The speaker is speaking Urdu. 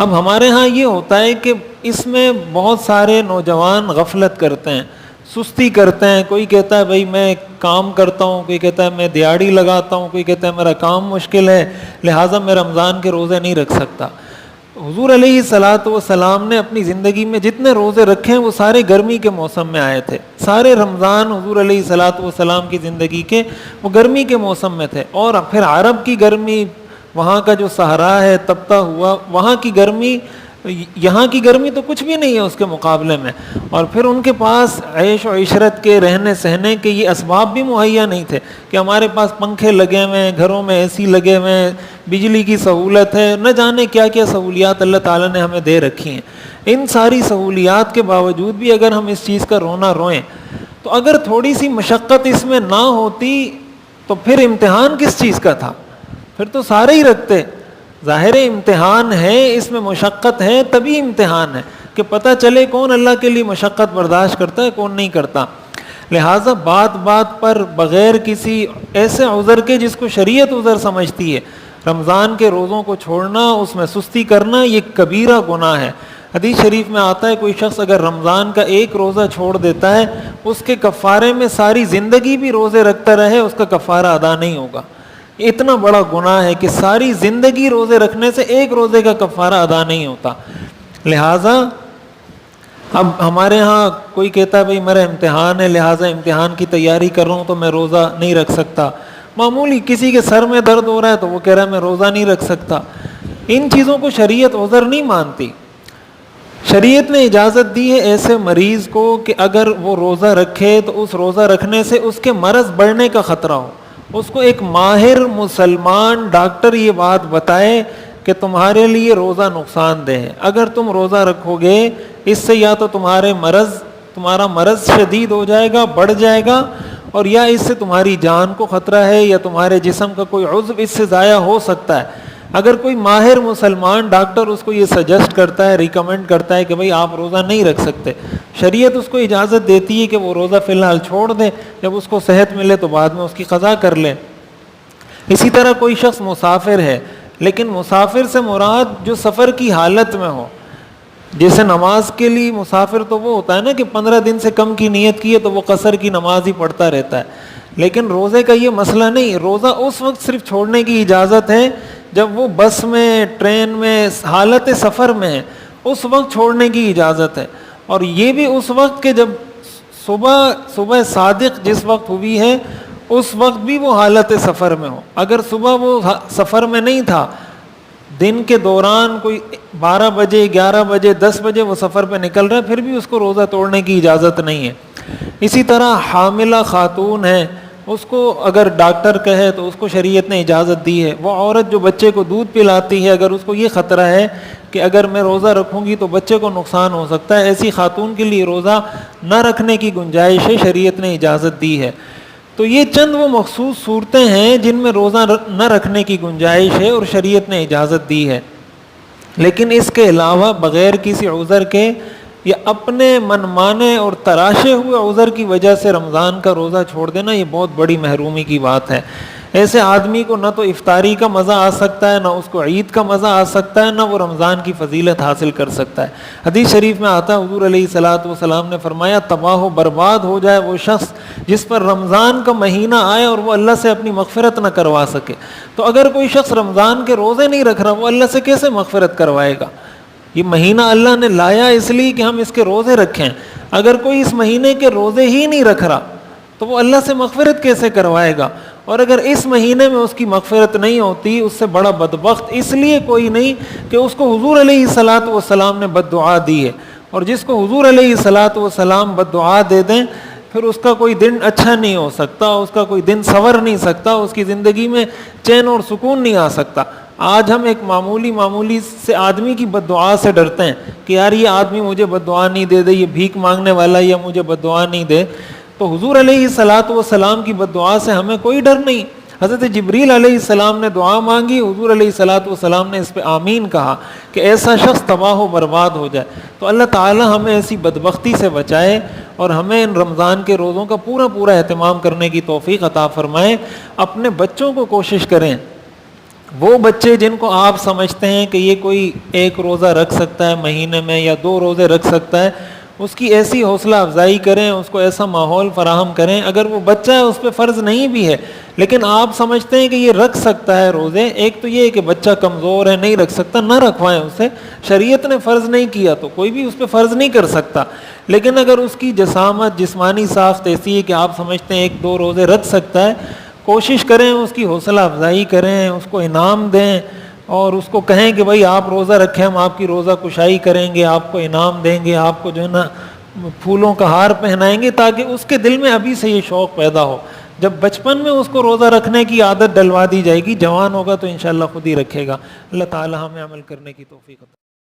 اب ہمارے ہاں یہ ہوتا ہے کہ اس میں بہت سارے نوجوان غفلت کرتے ہیں، سستی کرتے ہیں. کوئی کہتا ہے بھائی میں کام کرتا ہوں، کوئی کہتا ہے میں دیہڑی لگاتا ہوں، کوئی کہتا ہے میرا کام مشکل ہے لہٰذا میں رمضان کے روزے نہیں رکھ سکتا. حضور علیہ الصلوۃ والسلام نے اپنی زندگی میں جتنے روزے رکھے ہیں وہ سارے گرمی کے موسم میں آئے تھے. سارے رمضان حضور علیہ الصلوۃ والسلام کی زندگی کے وہ گرمی کے موسم میں تھے. اور پھر عرب کی گرمی، وہاں کا جو صحرا ہے تپتا ہوا، وہاں کی گرمی، یہاں کی گرمی تو کچھ بھی نہیں ہے اس کے مقابلے میں. اور پھر ان کے پاس عیش و عشرت کے، رہنے سہنے کے یہ اسباب بھی مہیا نہیں تھے کہ ہمارے پاس پنکھے لگے ہوئے ہیں، گھروں میں اے سی لگے ہوئے ہیں، بجلی کی سہولت ہے، نہ جانے کیا کیا سہولیات اللہ تعالیٰ نے ہمیں دے رکھی ہیں. ان ساری سہولیات کے باوجود بھی اگر ہم اس چیز کا رونا روئیں تو اگر تھوڑی سی مشقت اس میں نہ ہوتی تو پھر امتحان کس چیز کا تھا؟ پھر تو سارے ہی رکھتے. ظاہر امتحان ہے، اس میں مشقت ہے، تبھی امتحان ہے کہ پتہ چلے کون اللہ کے لیے مشقت برداشت کرتا ہے، کون نہیں کرتا. لہٰذا بات بات پر بغیر کسی ایسے عذر کے جس کو شریعت عذر سمجھتی ہے، رمضان کے روزوں کو چھوڑنا، اس میں سستی کرنا، یہ کبیرہ گناہ ہے. حدیث شریف میں آتا ہے کوئی شخص اگر رمضان کا ایک روزہ چھوڑ دیتا ہے اس کے کفارے میں ساری زندگی بھی روزے رکھتا رہے اس کا کفارہ ادا نہیں ہوگا. اتنا بڑا گناہ ہے کہ ساری زندگی روزے رکھنے سے ایک روزے کا کفارہ ادا نہیں ہوتا. لہٰذا اب ہمارے ہاں کوئی کہتا ہے بھائی میرا امتحان ہے لہٰذا امتحان کی تیاری کر رہا ہوں تو میں روزہ نہیں رکھ سکتا. معمولی کسی کے سر میں درد ہو رہا ہے تو وہ کہہ رہا ہے میں روزہ نہیں رکھ سکتا. ان چیزوں کو شریعت عذر نہیں مانتی. شریعت نے اجازت دی ہے ایسے مریض کو کہ اگر وہ روزہ رکھے تو اس روزہ رکھنے سے اس کے مرض بڑھنے کا خطرہ ہو. اس کو ایک ماہر مسلمان ڈاکٹر یہ بات بتائے کہ تمہارے لیے روزہ نقصان دہ ہے، اگر تم روزہ رکھو گے اس سے یا تو تمہارا مرض شدید ہو جائے گا، بڑھ جائے گا، اور یا اس سے تمہاری جان کو خطرہ ہے یا تمہارے جسم کا کوئی عضو اس سے ضائع ہو سکتا ہے. اگر کوئی ماہر مسلمان ڈاکٹر اس کو یہ سجیسٹ کرتا ہے، ریکمینڈ کرتا ہے کہ بھئی آپ روزہ نہیں رکھ سکتے، شریعت اس کو اجازت دیتی ہے کہ وہ روزہ فی الحال چھوڑ دے، جب اس کو صحت ملے تو بعد میں اس کی قضا کر لے. اسی طرح کوئی شخص مسافر ہے، لیکن مسافر سے مراد جو سفر کی حالت میں ہو. جیسے نماز کے لیے مسافر تو وہ ہوتا ہے نا کہ 15 دن سے کم کی نیت کی ہے تو وہ قصر کی نماز ہی پڑھتا رہتا ہے. لیکن روزے کا یہ مسئلہ نہیں. روزہ اس وقت صرف چھوڑنے کی اجازت ہے جب وہ بس میں، ٹرین میں، حالت سفر میں ہے، اس وقت چھوڑنے کی اجازت ہے. اور یہ بھی اس وقت کہ جب صبح صادق جس وقت ہوئی ہے اس وقت بھی وہ حالت سفر میں ہو. اگر صبح وہ سفر میں نہیں تھا، دن کے دوران کوئی 12 بجے، 11 بجے، 10 بجے وہ سفر پہ نکل رہا ہے، پھر بھی اس کو روزہ توڑنے کی اجازت نہیں ہے. اسی طرح حاملہ خاتون ہے، اس کو اگر ڈاکٹر کہے تو اس کو شریعت نے اجازت دی ہے. وہ عورت جو بچے کو دودھ پلاتی ہے، اگر اس کو یہ خطرہ ہے کہ اگر میں روزہ رکھوں گی تو بچے کو نقصان ہو سکتا ہے، ایسی خاتون کے لیے روزہ نہ رکھنے کی گنجائش ہے، شریعت نے اجازت دی ہے. تو یہ چند وہ مخصوص صورتیں ہیں جن میں روزہ نہ رکھنے کی گنجائش ہے اور شریعت نے اجازت دی ہے. لیکن اس کے علاوہ بغیر کسی عذر کے یا اپنے من مانے اور تراشے ہوئے عذر کی وجہ سے رمضان کا روزہ چھوڑ دینا یہ بہت بڑی محرومی کی بات ہے. ایسے آدمی کو نہ تو افطاری کا مزہ آ سکتا ہے، نہ اس کو عید کا مزہ آ سکتا ہے، نہ وہ رمضان کی فضیلت حاصل کر سکتا ہے. حدیث شریف میں آتا ہے حضور علیہ الصلوۃ والسلام نے فرمایا تباہ و برباد ہو جائے وہ شخص جس پر رمضان کا مہینہ آئے اور وہ اللہ سے اپنی مغفرت نہ کروا سکے. تو اگر کوئی شخص رمضان کے روزے نہیں رکھ رہا وہ اللہ سے کیسے مغفرت کروائے گا؟ یہ مہینہ اللہ نے لایا اس لیے کہ ہم اس کے روزے رکھیں. اگر کوئی اس مہینے کے روزے ہی نہیں رکھ رہا تو وہ اللہ سے مغفرت کیسے کروائے گا؟ اور اگر اس مہینے میں اس کی مغفرت نہیں ہوتی اس سے بڑا بدبخت اس لیے کوئی نہیں کہ اس کو حضور علیہ الصلوۃ والسلام نے بد دعا دی ہے. اور جس کو حضور علیہ الصلوۃ والسلام بد دعا دے دیں پھر اس کا کوئی دن اچھا نہیں ہو سکتا، اس کا کوئی دن سنور نہیں سکتا، اس کی زندگی میں چین اور سکون نہیں آ سکتا. آج ہم ایک معمولی سے آدمی کی بد دعا سے ڈرتے ہیں کہ یار یہ آدمی مجھے بد دعا نہیں دے دے، یہ بھیک مانگنے والا یا مجھے بد دعا نہیں دے. تو حضور علیہ الصلوۃ والسلام کی بد دعا سے ہمیں کوئی ڈر نہیں. حضرت جبریل علیہ السلام نے دعا مانگی، حضور علیہ الصلوۃ والسلام نے اس پہ آمین کہا کہ ایسا شخص تباہ و برباد ہو جائے. تو اللہ تعالی ہمیں ایسی بدبختی سے بچائے اور ہمیں ان رمضان کے روزوں کا پورا اہتمام کرنے کی توفیق عطا فرمائے. اپنے بچوں کو کوشش کریں وہ بچے جن کو آپ سمجھتے ہیں کہ یہ کوئی ایک روزہ رکھ سکتا ہے مہینے میں یا 2 روزے رکھ سکتا ہے، اس کی ایسی حوصلہ افزائی کریں، اس کو ایسا ماحول فراہم کریں. اگر وہ بچہ ہے اس پہ فرض نہیں بھی ہے لیکن آپ سمجھتے ہیں کہ یہ رکھ سکتا ہے روزے، ایک تو یہ ہے کہ بچہ کمزور ہے نہیں رکھ سکتا، نہ رکھوائیں اسے، شریعت نے فرض نہیں کیا تو کوئی بھی اس پہ فرض نہیں کر سکتا. لیکن اگر اس کی جسامت جسمانی ساخت ایسی ہے کہ آپ سمجھتے ہیں 1-2 روزے رکھ سکتا ہے، کوشش کریں اس کی حوصلہ افزائی کریں، اس کو انعام دیں اور اس کو کہیں کہ بھائی آپ روزہ رکھیں، ہم آپ کی روزہ کشائی کریں گے، آپ کو انعام دیں گے، آپ کو جو ہے نا پھولوں کا ہار پہنائیں گے، تاکہ اس کے دل میں ابھی سے یہ شوق پیدا ہو. جب بچپن میں اس کو روزہ رکھنے کی عادت ڈلوا دی جائے گی، جوان ہوگا تو انشاءاللہ خود ہی رکھے گا. اللہ تعالی ہمیں عمل کرنے کی توفیق عطا